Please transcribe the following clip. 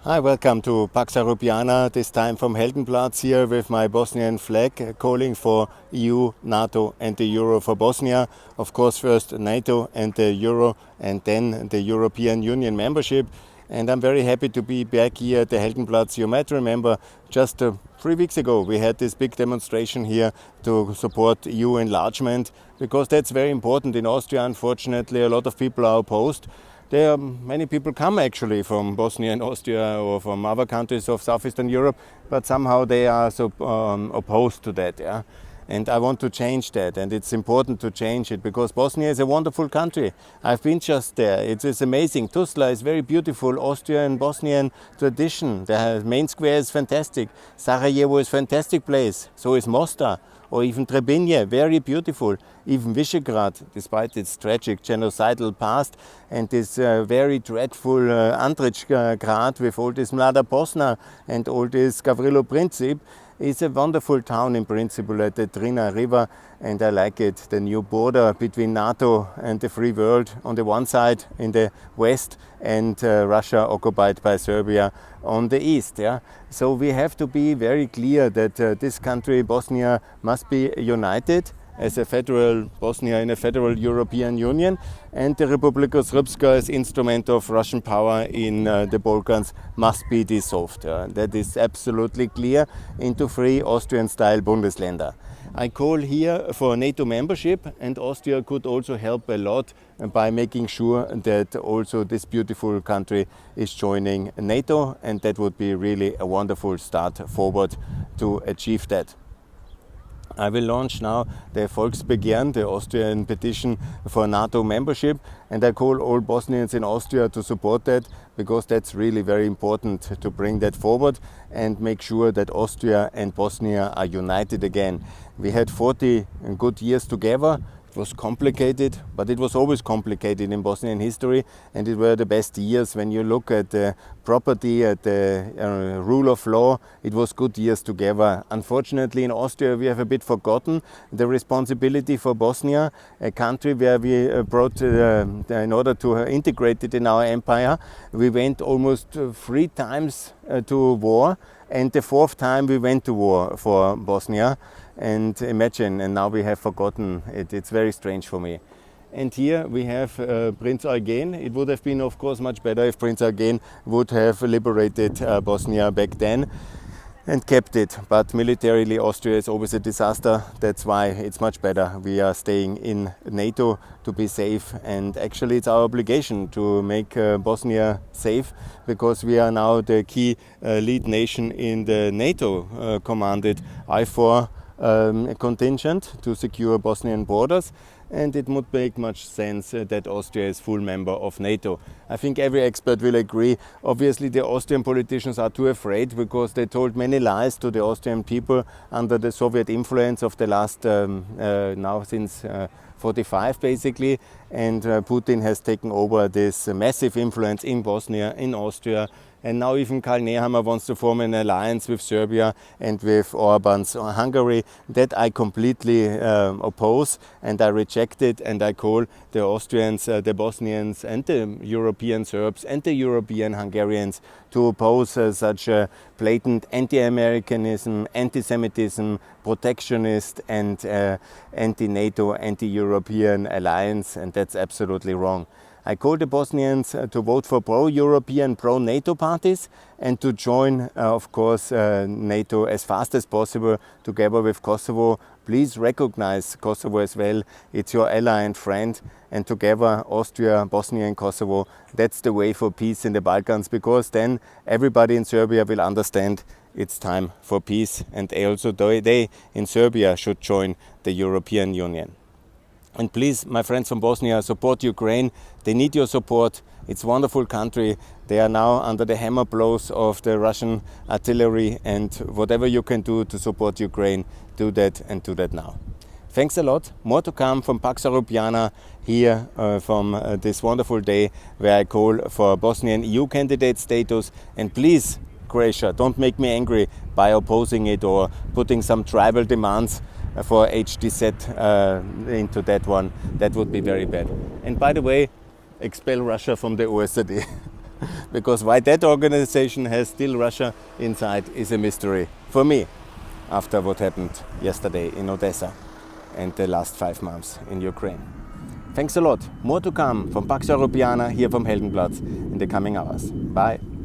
Hi, welcome to Pax Europiana, this time from Heldenplatz here with my Bosnian flag calling for EU, NATO and the Euro for Bosnia. Of course, first NATO and the Euro and then the European Union membership. And I'm very happy to be back here at the Heldenplatz. You might remember just 3 weeks ago we had this big demonstration here to support EU enlargement, because that's very important. In Austria, unfortunately, a lot of people are opposed. There are many people come actually from Bosnia and Austria or from other countries of Southeastern Europe, but somehow they are so opposed to that. Yeah? And I want to change that, and it's important to change it because Bosnia is a wonderful country. I've been just there. It is amazing. Tuzla is very beautiful. Austrian, Bosnian tradition. The main square is fantastic. Sarajevo is a fantastic place. So is Mostar. Or even Trebinje, very beautiful. Even Visegrad, despite its tragic genocidal past and this very dreadful Andrićgrad with all this Mlada Bosna and all this Gavrilo Princip, is a wonderful town in principle at the Drina River, and I like it. The new border between NATO and the free world on the one side in the west, and Russia occupied by Serbia on the east. Yeah? So we have to be very clear that this country, Bosnia, must be united as a federal Bosnia in a federal European Union, and the Republika Srpska as instrument of Russian power in the Balkans must be dissolved. That is absolutely clear into free Austrian-style Bundesländer. I call here for NATO membership, and Austria could also help a lot by making sure that also this beautiful country is joining NATO, and that would be really a wonderful start forward to achieve that. I will launch now the Volksbegehren, the Austrian petition for NATO membership, and I call all Bosnians in Austria to support that, because that's really very important to bring that forward and make sure that Austria and Bosnia are united again. We had 40 good years together. It was complicated, but it was always complicated in Bosnian history, and it were the best years. When you look at the property, at the rule of law, it was good years together. Unfortunately, in Austria we have a bit forgotten the responsibility for Bosnia, a country where we brought, in order to integrate it in our empire, we went almost 3 times to war, and the 4th time we went to war for Bosnia. And imagine, and now we have forgotten it. It's very strange for me. And here we have Prince Eugen. It would have been, of course, much better if Prince Eugen would have liberated Bosnia back then and kept it. But militarily, Austria is always a disaster. That's why it's much better we are staying in NATO to be safe. And actually, it's our obligation to make Bosnia safe, because we are now the key lead nation in the NATO commanded IFOR contingent to secure Bosnian borders, and it would make much sense that Austria is full member of NATO. I think every expert will agree. Obviously the Austrian politicians are too afraid, because they told many lies to the Austrian people under the Soviet influence of the last, now since 45 basically, and Putin has taken over this massive influence in Bosnia, in Austria. And now even Karl Nehammer wants to form an alliance with Serbia and with Orban's Hungary. That I completely oppose, and I reject it, and I call the Austrians, the Bosnians and the European Serbs and the European Hungarians to oppose such a blatant anti-Americanism, anti-Semitism, protectionist and anti-NATO, anti-European alliance, and that's absolutely wrong. I call the Bosnians to vote for pro-European, pro-NATO parties, and to join, of course, NATO as fast as possible together with Kosovo. Please recognize Kosovo as well. It's your ally and friend, and together Austria, Bosnia and Kosovo, that's the way for peace in the Balkans, because then everybody in Serbia will understand it's time for peace, and also they in Serbia should join the European Union. And please, my friends from Bosnia, support Ukraine. They need your support. It's a wonderful country. They are now under the hammer blows of the Russian artillery, and whatever you can do to support Ukraine, do that, and do that now. Thanks a lot. More to come from Pax Europiana here from this wonderful day where I call for Bosnian EU candidate status. And please, Croatia, don't make me angry by opposing it or putting some tribal demands for HDZ into that one. That would be very bad. And by the way, expel Russia from the OECD. because why that organization has still Russia inside is a mystery for me after what happened yesterday in Odessa and the last 5 months in Ukraine. Thanks a lot. More to come from Pax Europiana here from Heldenplatz in the coming hours. Bye.